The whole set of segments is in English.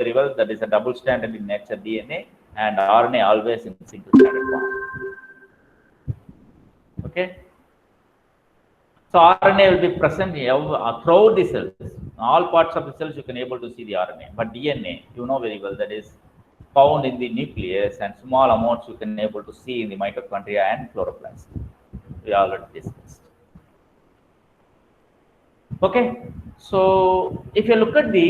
very well that is a double stranded in nature DNA, and RNA always in single stranded form. Okay. So RNA will be present throughout the cells. All parts of the cells you can able to see the RNA, but DNA, you know very well, that is found in the nucleus, and small amounts you can able to see in the mitochondria and chloroplast. We already discussed. Okay, so if you look at the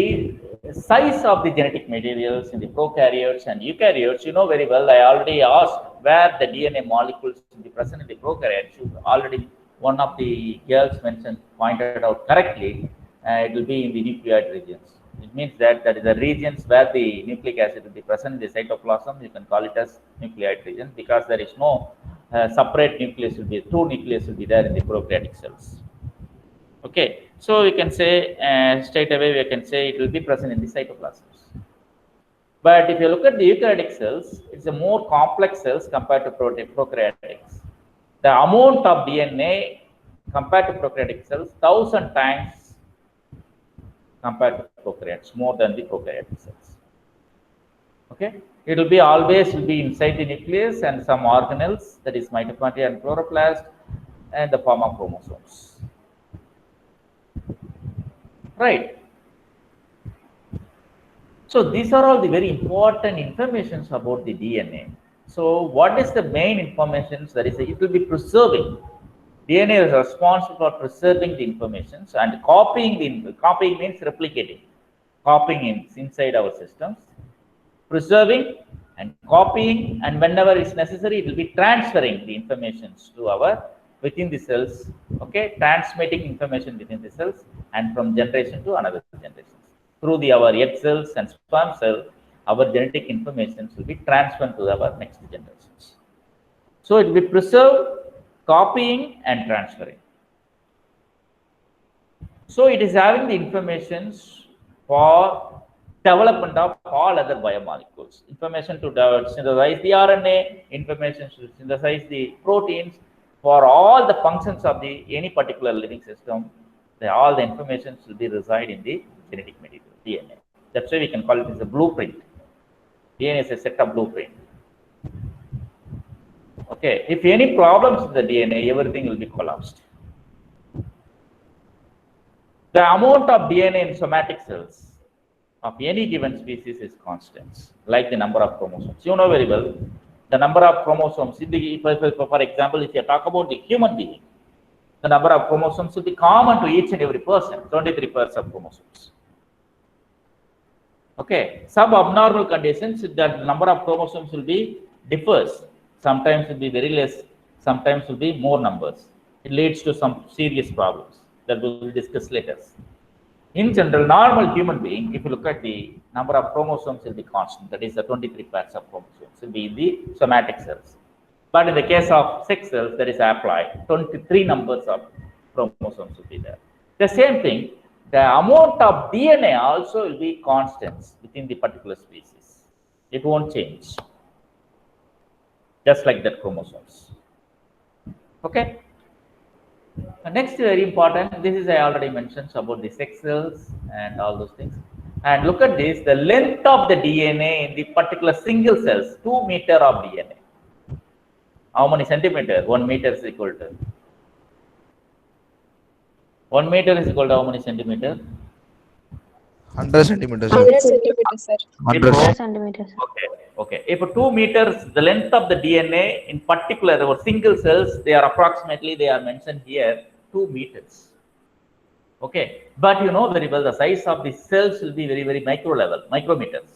size of the genetic materials in the prokaryotes and eukaryotes, you know very well, I already asked where the DNA molecules will be present in the prokaryotes. Already one of the girls mentioned, pointed out correctly, it will be in the nucleoid regions. It means that is the regions where the nucleic acid will be present in the cytoplasm. You can call it as nucleoid region, because there is no separate nucleus will be, two nucleus will be there in the prokaryotic cells. Okay, so we can say straight away we can say it will be present in the cytoplasms. But if you look at the eukaryotic cells, it's a more complex cells compared to prokaryotics. The amount of DNA compared to prokaryotic cells 1,000 times compared to prokaryotes, more than the prokaryotic cells. Okay, it will be always will be inside the nucleus and some organelles, that is mitochondria and chloroplast, and the form of chromosomes. Right. So these are all the very important informations about the DNA. So what is the main information? That is, it will be preserving. DNA is responsible for preserving the information and copying the copying means replicating. Copying inside our systems, preserving and copying, and whenever it's necessary, it will be transferring the information to our within the cells. Okay, transmitting information within the cells and from generation to another generation. Through our egg cells and sperm cell, our genetic information will be transferred to our next generations. So it will be preserved, copying, and transferring. So it is having the information for development of all other biomolecules. Information to synthesize the RNA, information to synthesize the proteins. For all the functions of the any particular living system, all the information will be reside in the genetic material, DNA. That's why we can call it as a blueprint. DNA is a set of blueprint. Okay, if any problems in the DNA, everything will be collapsed. The amount of DNA in somatic cells of any given species is constant, like the number of chromosomes. You know very well, the number of chromosomes, in the, for example, if you talk about the human being, the number of chromosomes will be common to each and every person, 23 pairs of chromosomes. Okay, some abnormal conditions, the number of chromosomes will be differs. Sometimes will be very less, sometimes will be more numbers. It leads to some serious problems that we will discuss later. In general, normal human being, if you look at the number of chromosomes will be constant, that is the 23 pairs of chromosomes will be in the somatic cells. But in the case of sex cells, that is applied, 23 numbers of chromosomes will be there. The same thing, the amount of DNA also will be constant within the particular species. It won't change, just like that chromosomes. Okay. Next, very important, this is I already mentioned about the sex cells and all those things. And look at this, the length of the DNA in the particular single cells, 2 meters of DNA. How many centimeters? 1 meter is equal to 1 meter is equal to how many centimeters? 100 centimeters. 100 centimeters, sir. 100 centimeters. Okay. If 2 meters, the length of the DNA in particular, our single cells, they are approximately, they are mentioned here, 2 meters. Okay. But you know very well, the size of the cells will be very, very micro level, micrometers.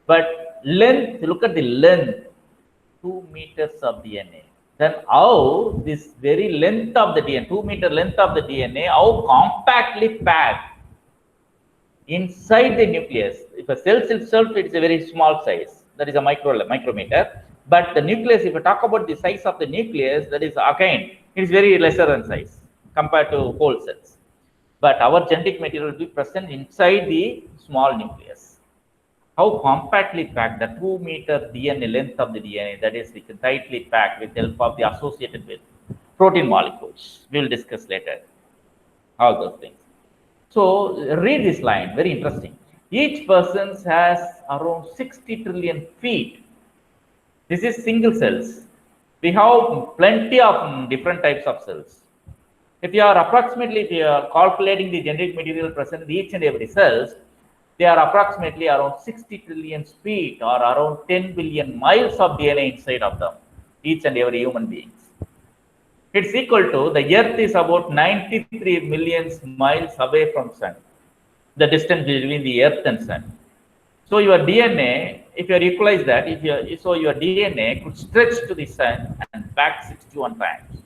But length, look at the length, 2 meters of DNA. Then how this very length of the DNA, 2 meter length of the DNA, how compactly packed inside the nucleus. If a cell itself, it's a very small size, that is a micrometer. But the nucleus, if you talk about the size of the nucleus, that is again, it is very lesser in size compared to whole cells. But our genetic material will be present inside the small nucleus. How compactly packed, the 2 meter DNA length of the DNA, that is, we can tightly packed with the help of the associated with protein molecules. We will discuss later all those things. So read this line, very interesting. Each person has around 60 trillion feet. This is single cells. We have plenty of different types of cells. If you are approximately, if you are calculating the genetic material present in each and every cells, they are approximately around 60 trillion feet or around 10 billion miles of DNA inside of them, each and every human beings. It's equal to the Earth is about 93 million miles away from Sun, the distance between the Earth and Sun. So your DNA, if you equalize that, if you so your DNA could stretch to the Sun and back 61 times.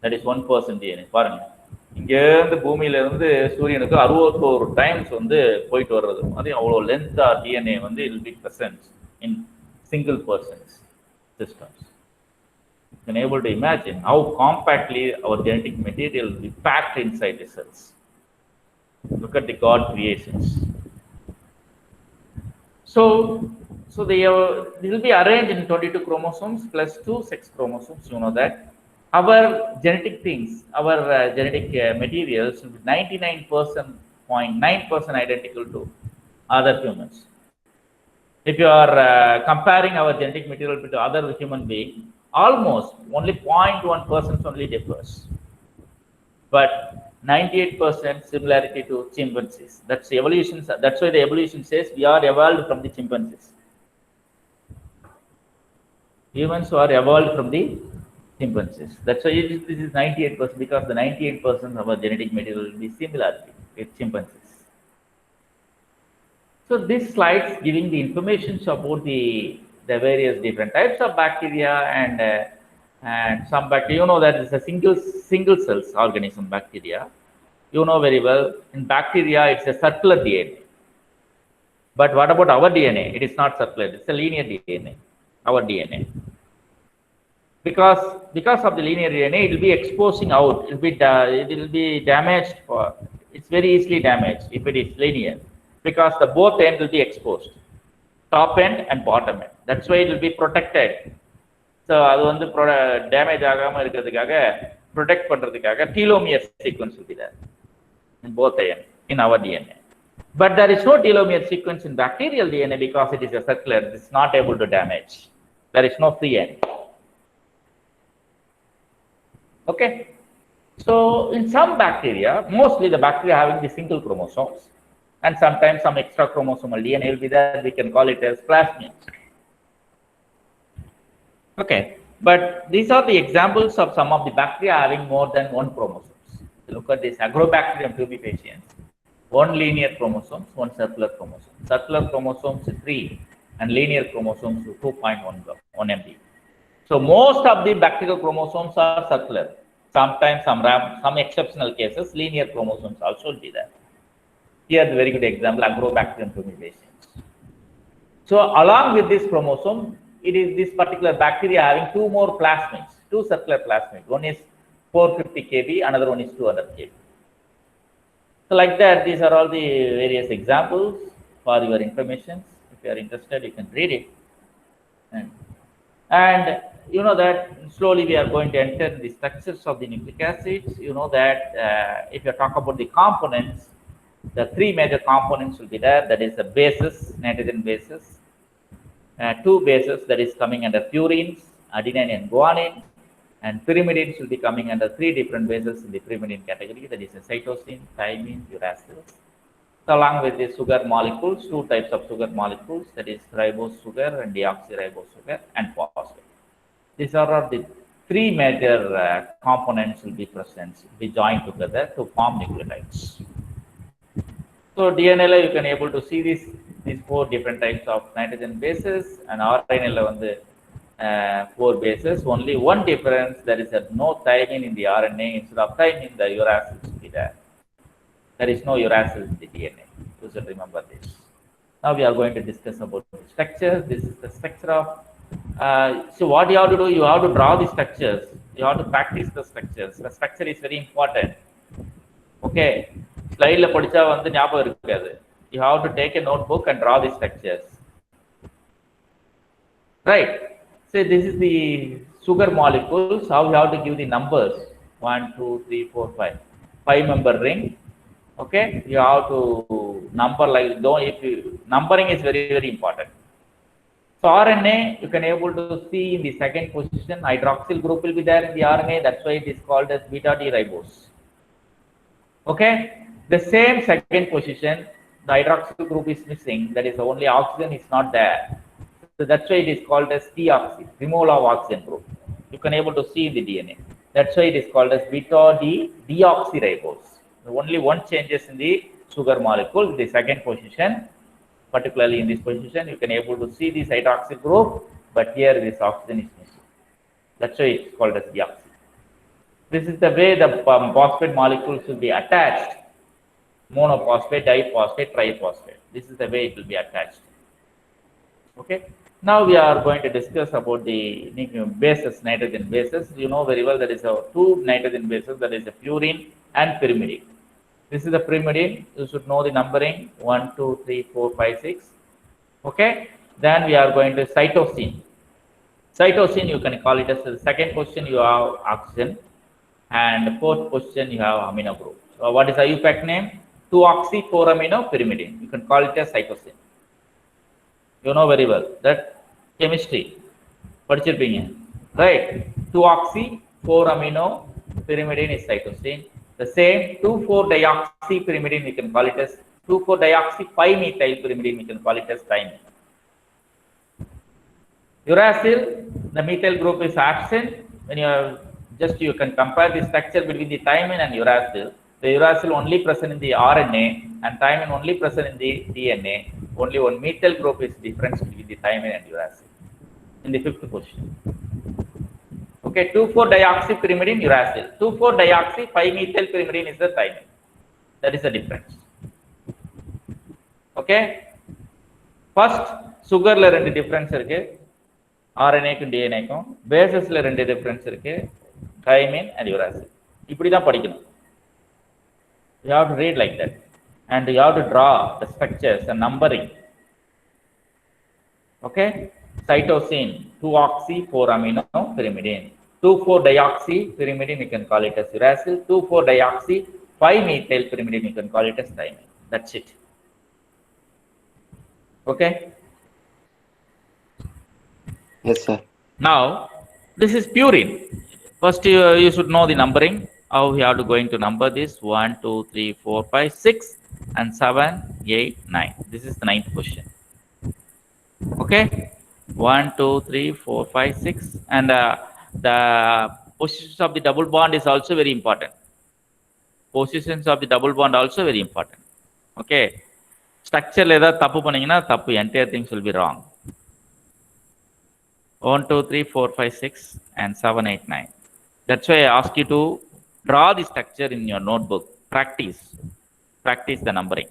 That is 1% DNA. பாருங்க, இங்கேருந்து பூமியிலிருந்து சூரியனுக்கு 61 times வந்து போயிட்டு வர்றது மாதிரி அவ்வளோ length are DNA வந்து இல் be present in single persons systems. You can able to imagine how compactly our genetic material will be packed inside the cells. Look at the God creations. So they will be arranged in 22 chromosomes plus 2 sex chromosomes. You know that our genetic things, our genetic materials will be 99.9% identical to other humans. If you are comparing our genetic material to other human being, almost only 0.1% only differs, but 98% similarity to chimpanzees. That's the evolution. That's why the evolution says we are evolved from the chimpanzees. Humans are evolved from the chimpanzees. That's why this is 98%, because the 98% of our genetic material will be similarity with chimpanzees. So this slides giving the information about the various different types of bacteria and some bacteria. You know that it's a single cells organism, bacteria. You know very well, in bacteria it's a circular DNA. But what about our DNA? It is not circular, it's a linear DNA, our DNA. Because of the linear DNA, it will be exposing out, it will be damaged it's very easily damaged if it is linear, because the both end will be exposed, top end and bottom end. That's why it will be protected. So அது வந்து damage ஆகாம இருக்கிறதுக்காக protect பண்றதுக்காக telomere sequence will be there in both end in our DNA. But there is no telomere sequence in bacterial DNA because it is a circular. It is not able to damage. There is no free end. Okay. So in some bacteria, mostly the bacteria having the single chromosomes, and sometimes some extra chromosomal DNA will be there. We can call it as plasmids. Okay, but these are the examples of some of the bacteria having more than one chromosomes. Look at this Agrobacterium tumefaciens. One linear chromosomes, one circular chromosome. Circular chromosomes 3 and linear chromosomes 2.1 MB. So most of the bacterial chromosomes are circular. Sometimes some exceptional cases, linear chromosomes also will be there. Here the very good example, Agrobacterium tumefaciens. So along with this chromosome, it is this particular bacteria having two more plasmids, two circular plasmids. One is 450 kb, another one is 200 kb. So like that, these are all the various examples for your information. If you are interested, you can read it. And you know that slowly we are going to enter the structures of the nucleic acids. You know that if you talk about the components, the three major components will be there. That is the bases, nitrogen bases, two bases that is coming under purines, adenine and guanine, and pyrimidines will be coming under three different bases in the pyrimidine category. That is a cytosine, thymine, uracil. So along with the sugar molecules, two types of sugar molecules, that is ribose sugar and deoxyribose sugar and phosphate. These are the three major components will be present, be joined together to form nucleotides. So DNA you can able to see these four different types of nitrogen bases, and RNA on the four bases. Only one difference, there is no thymine in the RNA. Instead of thymine, the uracil will be there. There is no uracil in the DNA. You should remember this. Now we are going to discuss about the structure. This is the structure of. So what you have to do, you have to draw the structures. You have to practice the structures. The structure is very important. Okay. Slide la padicha vandu ஞாபகம் இருக்காது. You have to take a notebook and draw the structures. Right. So this is the sugar molecules. How you have to give the numbers 1, 2, 3, 4, 5. 5-member ring. Okay, you have to number like don't if you numbering is very very important. So RNA you can able to see in the second position hydroxyl group will be there in the RNA. That's why it is called as beta D ribose. Okay, the same second position, the hydroxyl group is missing. That is only oxygen is not there. So that's why it is called as deoxy, removal of oxygen group. You can able to see in the DNA. That's why it is called as beta D deoxyribose. Only one changes in the sugar molecule, the second position. Particularly in this position, you can able to see this hydroxyl group, but here this oxygen is missing. That's why it's called as deoxy. This is the way the phosphate molecules will be attached: monophosphate, diphosphate, triphosphate. This is the way it will be attached. Okay. Now we are going to discuss about the bases, nitrogen bases. You know very well there is a two nitrogen bases, that is a purine and pyrimidine. This is the pyrimidine. You should know the numbering: 1, 2, 3, 4, 5, 6. Okay. Then we are going to cytosine. Cytosine, you can call it as the second position you have oxygen, and the fourth position you have amino group. So what is the IUPAC name? 2-oxy-4-amino pyrimidine. You can call it as cytosine. You know very well that chemistry படிச்சிருப்பீங்க, right? 2-oxy-4-amino pyrimidine is cytosine. The same 2,4-dioxy-pyrimidine we can call it as 2,4-dioxy-5-methyl pyrimidine, we can call it as thymine. Uracil, the methyl group is absent. When you have just you can compare the structure between the thymine and uracil. The uracil only present in the RNA and thymine only present in the DNA. Only one methyl group is difference between the thymine and uracil in the fifth position. Okay, 2,4-dioxypyrimidine uracil. 2,4-dioxy-5-methyl pyrimidine is the thymine. That is the difference. Okay. First, sugar la rendu difference irukku. RNA க்கும் DNA க்கும் பேசஸ்ல ரெண்டு difference இருக்கு, thymine and uracil. இப்படி தான் படிக்கணும். You have to read like that, and you have to draw the structures and numbering. Okay, cytosine 2-oxy-4-amino pyrimidine, 2,4-dioxy-pyrimidine you can call it as uracil, 2,4-dioxy-5-methyl pyrimidine you can call it as thymine. That's it. Okay. Yes, sir. Now, this is purine. First, you should know the numbering. How we have to going to number this: 1, 2, 3, 4, 5, 6, and 7, 8, 9. This is the ninth question. Okay, 1, 2, 3, 4, 5, 6, and the positions of the double bond is also very important. Positions of the double bond also very important. Okay, structure le edha tappu panninga na tappu, entire things will be wrong. 1, 2, 3, 4, 5, 6, and 7, 8, 9. That's why I ask you to draw the structure in your notebook. Practice the numbering.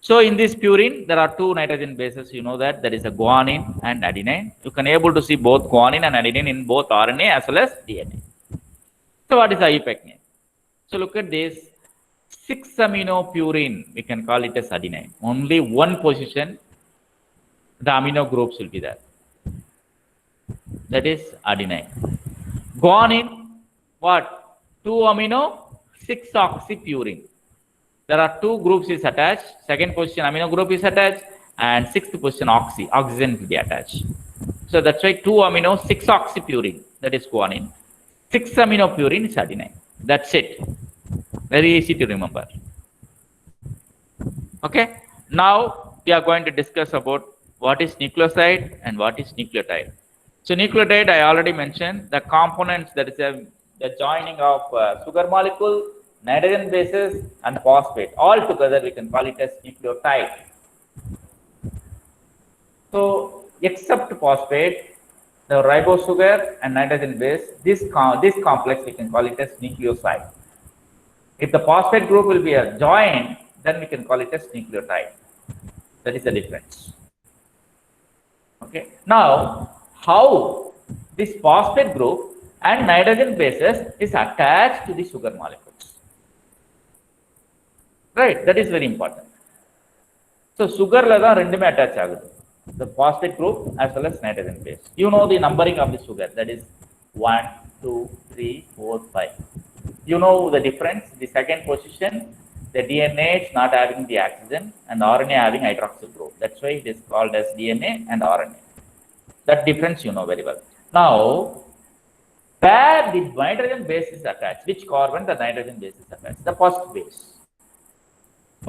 So in this purine, there are two nitrogen bases. You know that there is a guanine and adenine. You can able to see both guanine and adenine in both RNA as well as DNA. So what is the IUPAC name? So look at this: 6-amino purine. We can call it as adenine. Only one position, the amino groups will be there. That is adenine. Guanine, what? 2-amino 6-oxypurine. There are two groups is attached. Second position amino group is attached, and sixth position oxygen will be attached. So that's why 2-amino 6-oxypurine, that is guanine. 6-amino purine is adenine. That's it. Very easy to remember. Okay. Now we are going to discuss about what is nucleoside and what is nucleotide. So nucleotide, I already mentioned the components, that is the joining of sugar molecule, nitrogen bases, and phosphate. All together we can call it as nucleotide. So except phosphate, the ribose sugar and nitrogen base, this complex we can call it as nucleoside. If the phosphate group will be a join, then we can call it as nucleotide. That is the difference. Okay. Now, how this phosphate group and nitrogen bases is attached to the sugar molecules? Right. That is very important. So sugar la da rendume attach agudhu, the phosphate group as well as nitrogen base. You know the numbering of the sugar, that is 1, 2, 3, 4, 5. You know the difference. The second position, The DNA is not having the oxygen and RNA having hydroxyl group. That's why it is called as DNA and RNA. That difference you know very well. Now, where the nitrogen base is attached, which carbon the nitrogen base is attached? The first base.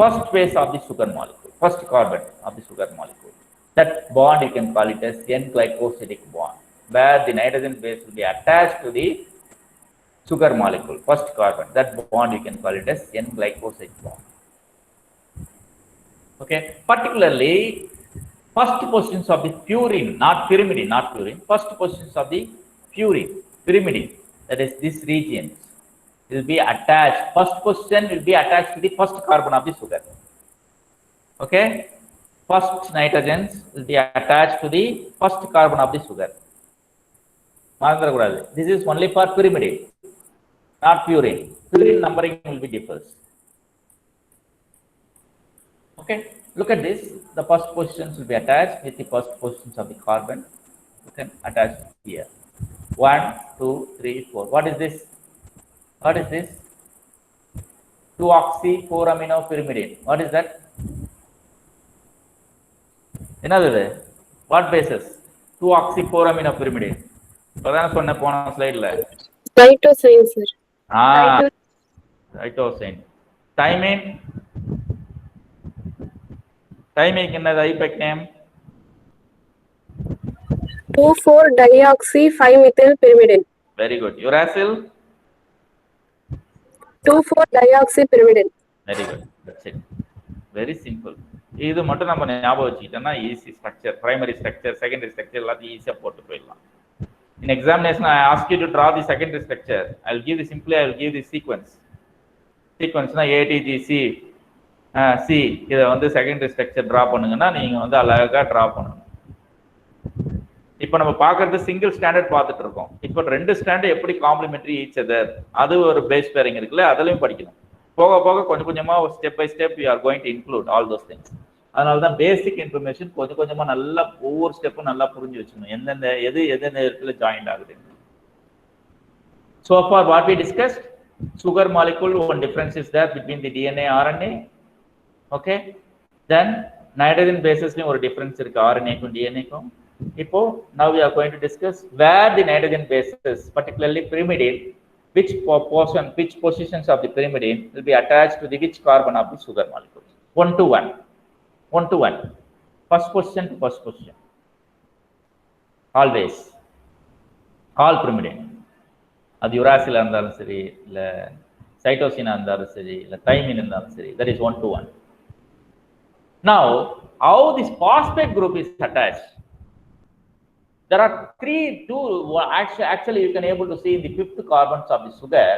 First base of the sugar molecule, first carbon of the sugar molecule. That bond you can call it as N-glycosidic bond, where the nitrogen base will be attached to the sugar molecule, first carbon. That bond you can call it as N-glycoside bond. Okay, particularly first positions of the purine, not pyrimidine, not purine, first positions of the purine, pyrimidine, that is this region, will be attached, first position will be attached to the first carbon of the sugar. Okay, first nitrogens will be attached to the first carbon of the sugar. This is only for pyrimidine, not purine. Purine numbering will be differs. Okay, look at this. The first positions will be attached with the first positions of the carbon. You can attach here. 1, 2, 3, 4. What is this? What is this? 2-oxy-4-aminopyrimidine. What is that? Another way. What basis? 2-oxy-4-aminopyrimidine. Pradana sonna pona slide la. Cytosine, sir. Cytosine. Thymine. Thymine என்னது Aibak name? 2,4-dioxy-5-methylpyrimidine. Very good. Uracil? 2,4-dioxypyrimidine. Very good. That's it. Very simple. இது மட்டும் நம்ம ஞாபகம் வச்சுக்கிட்டோம்னா easy structure, primary structure, secondary structure எல்லாத்தையும் ஈஸியா போட்டு போயிடலாம். In examination, I ask you to draw the secondary structure. I will give the sequence. Sequence na ATGC, C. இதை வந்து செகண்டரி ஸ்ட்ரக்சர் டிரா பண்ணுங்கன்னா நீங்க வந்து அழகா டிரா பண்ணணும். இப்போ நம்ம பார்க்கறது சிங்கிள் ஸ்டாண்டர்ட் பார்த்துட்டு இருக்கோம். இப்போ ரெண்டு ஸ்டாண்டர்ட் எப்படி காம்ப்ளிமெண்டரி ஈச் அதர், அது ஒரு பேஸ் பேரிங் இருக்குல்ல, அதுலயும் படிக்கணும். போக போக கொஞ்சம் கொஞ்சமா step by step you are going to include all those things. அதனால தான் பேசிக் இன்ஃபர்மேஷன் கொஞ்சம் கொஞ்சமா நல்லா ஒவ்வொரு ஸ்டெப்பும் நல்லா புரிஞ்சு வச்சுக்கணும், எந்தெந்த எந்தெந்த இடத்துல ஜாயின்ட் ஆகுது. So far what we discussed, sugar molecule, one difference is there between the DNA RNA. Okay, then nitrogen bases ல ஒரு டிஃபரன்ஸ் இருக்கு RNA க்கும் DNA க்கும். இப்போ now we are going to discuss where the nitrogen bases, particularly pyrimidine, which positions of the pyrimidine will be attached to the which carbon of the sugar molecule. 1 to 1, 1 to 1, first position to first position, always, all pyrimidine. அது uracil இருந்தாலும் சரி, இல்ல சைட்டோசினா இருந்தாலும் சரி, இல்ல thymine இருந்தாலும் சரி, that is 1 to 1. Now, how this phosphate group is attached? There are actually you can able to see in the fifth carbons of the sugar,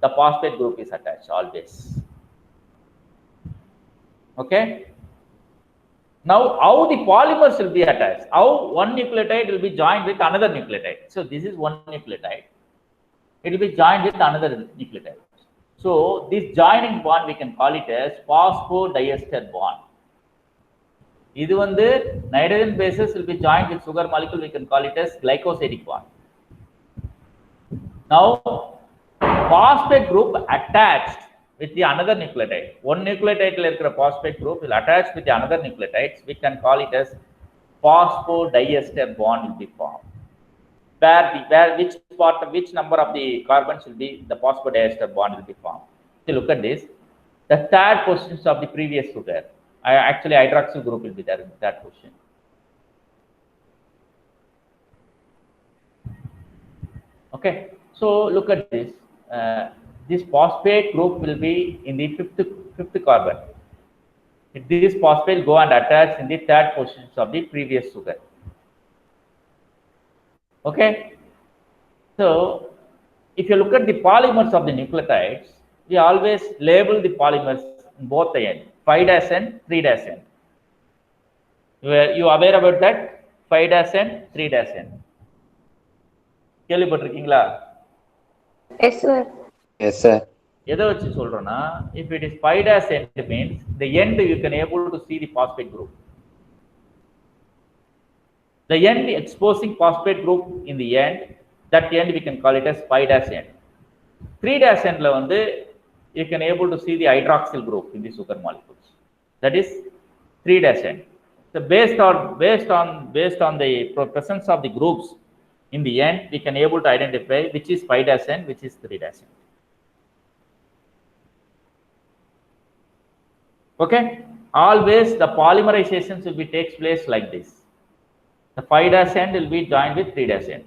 the phosphate group is attached always. Okay. Now, how the polymers will be attached? How one nucleotide will be joined with another nucleotide? So this is one nucleotide. It will be joined with another nucleotide. So this joining bond we can call it as phosphodiester bond. இது வந்து nitrogen bases will be joined with sugar molecule, we can call it as glycosidic bond. Now phosphate group attached with the another nucleotide, one nucleotide la irukra phosphate group will attach with the another nucleotides, we can call it as phosphodiester bond will be formed. Which number of the carbons will be the phosphodiester bond will be formed. So look at this, the third positions of the previous sugar, actually hydroxyl group will be there in that position. Okay, so look at this, this phosphate group will be in the fifth carbon. This phosphate go and attach in the third positions of the previous sugar. Okay, so if you look at the polymers of the nucleotides, we always label the polymers in both the end, 5' end, 3' end. You aware about that? 5' end, 3' end. கேள்விப்பட்டிருக்கீங்களா? Yes, sir. Yes, sir. எதை வச்சு சொல்றோம்னா, if it is 5' end means the end you can able to see the phosphate group. The end exposing phosphate group in the end, that end we can call it as 5' end. 3' endல வந்து you can able to see the hydroxyl group in the sugar molecules. That is 3' end. So based on the presence of the groups in the end, we can able to identify which is 5' end, which is 3' end. Okay, always the polymerizations will be takes place like this. The 5' end will be joined with 3' end.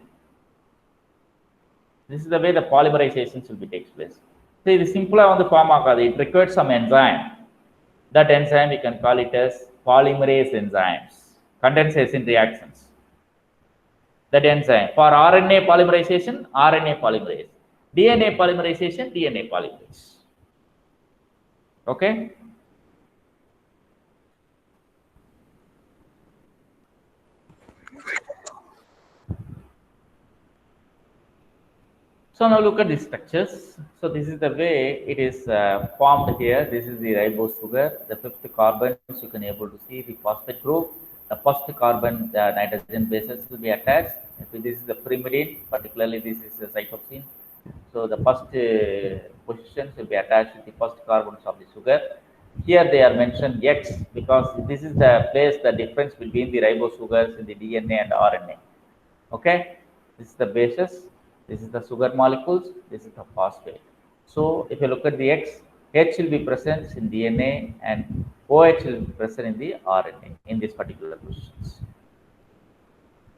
This is the way the polymerizations will be takes place. See, the simpler on the form of it requires some enzyme. That enzyme we can call it as polymerase enzymes, condensation reactions. That enzyme for RNA polymerization, RNA polymerase, DNA polymerization, DNA polymerase. Okay. So now look at these structures. So this is the way it is formed here. This is the ribose sugar. The fifth carbons you can able to see the phosphate group. The first carbon, the nitrogen bases will be attached. This is the pyrimidine, particularly this is the cytosine. So the first positions will be attached to the first carbons of the sugar. Here they are mentioned X because this is the place the difference between the ribose sugars in the DNA and RNA. Okay, this is the bases. This is the sugar molecules, this is the phosphate. So if you look at the X, H will be present in DNA and OH will be present in the RNA in this particular positions.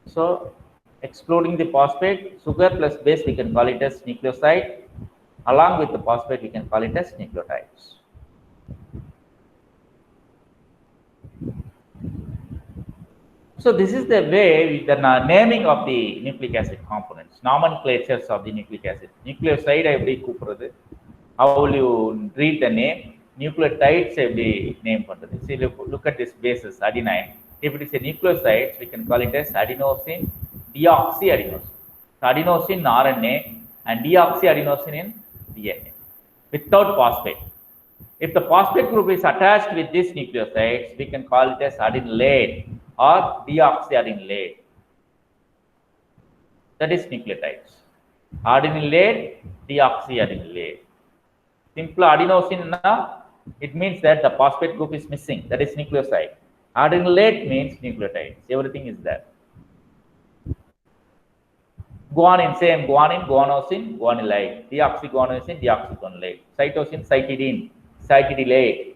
So excluding the phosphate, sugar plus base we can call it as nucleoside. Along with the phosphate we can call it as nucleotides. So this is the way the naming of the nucleic acid components, nomenclatures of the nucleic acid. Nucleoside every கூப்பிடுறது. How will you read the name? Nucleotides every name பண்றது. See, look at this basis adenine. If it is a nucleoside, we can call it as adenosine deoxyadenosine. So adenosine in RNA and deoxyadenosine in DNA without phosphate. If the phosphate group is attached with these nucleosides, we can call it as adenylate or deoxyadenylate. That is nucleotides. Adenylate, deoxyadenylate. Simple adenosine, it means that the phosphate group is missing. That is nucleoside. Adenylate means nucleotides. Everything is there. Guanine, same guanine, guanosine, guanylate. Deoxyguanosine, deoxyguanylate. Cytosine, cytidine, cytidylate.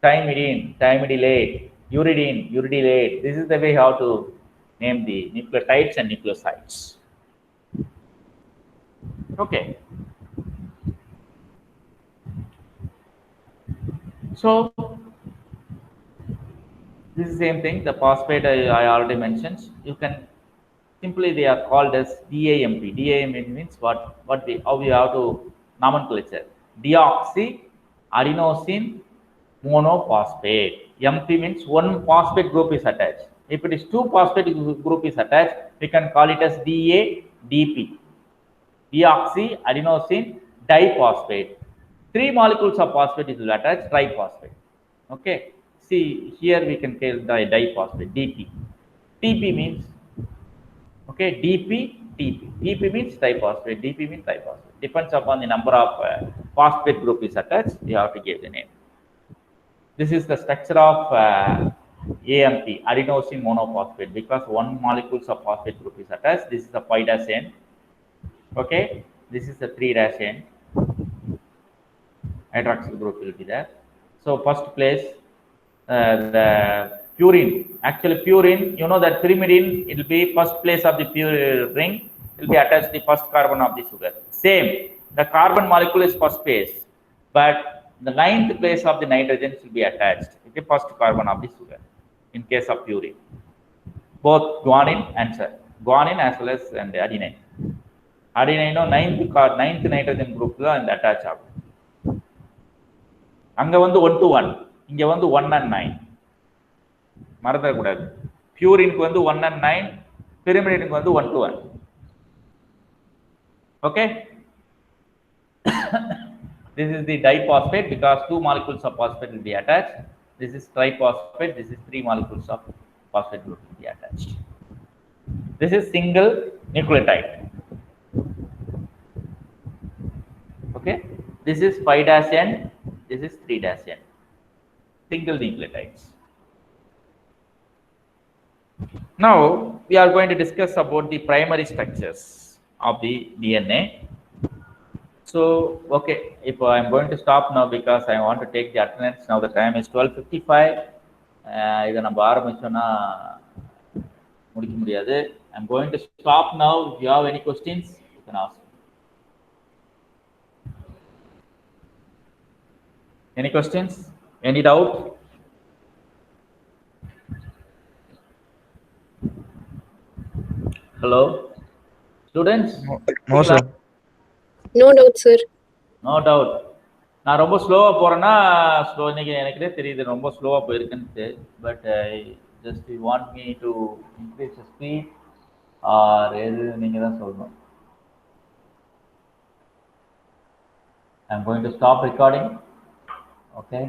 Thymidine, thymidylate. Uridine, uridylate. This is the way how to name the nucleotides and nucleosides. Okay. So this is the same thing. The phosphate I already mentioned. You can simply they are called as DAMP. DAMP means how we have to nomenclature. Deoxy adenosine monophosphate. MP means one phosphate group is attached. If it is two phosphate group is attached, we can call it as DADP. Deoxy adenosine diphosphate. Three molecules of phosphate is attached, triphosphate. Okay. See here we can tell the diphosphate DP. TP means okay, DP, TP. DP means triphosphate, DP means triphosphate. Depends upon the number of phosphate group is attached, you have to give the name. This is the structure of AMP, adenosine monophosphate, because one molecule of phosphate group is attached. This is the 5' end. Okay, this is the 3' end. Hydroxyl group will be there. So first place, the purine. Actually, purine, you know that pyrimidine, it will be first place of the pure ring, will be attached to the first carbon of the sugar. Same, the carbon molecule is first place, but the 9th place of the nitrogen will be attached to the first carbon of the sugar in case of purine. Both guanine and guanine as well as and adenine. Adenine, 9th nitrogen group and attach out. அங்க வந்து 1 to 1, இங்க வந்து 1 and 9. மறந்துட கூடாது. பியூரினுக்கு வந்து 1 and 9, pyrimidine வந்து 1 to 1. Okay. This is the diphosphate because two molecules of phosphate will be attached. This is triphosphate. This is three molecules of phosphate group will be attached. This is single nucleotide. Okay. This is 5-N, this is 3-N, single nucleotides. Now we are going to discuss about the primary structures of the DNA. So okay, if I'm going to stop now because I want to take the attendance. Now the time is 12:55. இதை நம்ம ஆரம்பிச்சோம்னா முடிக்க முடியாது. I'm going to stop now. If you have any questions, you can ask. Any questions? Any doubt? Hello, students. No, sir. No doubt, sir. No doubt. நான் ரொம்ப ஸ்லோவாக போகிறேன்னா இன்னைக்கு எனக்கே தெரியுது ரொம்ப ஸ்லோவாக போயிருக்குன்ட்டு. But just you want me to increase the speed or எது நீங்கள் தான் சொல்லணும். I'm going to stop recording. Okay.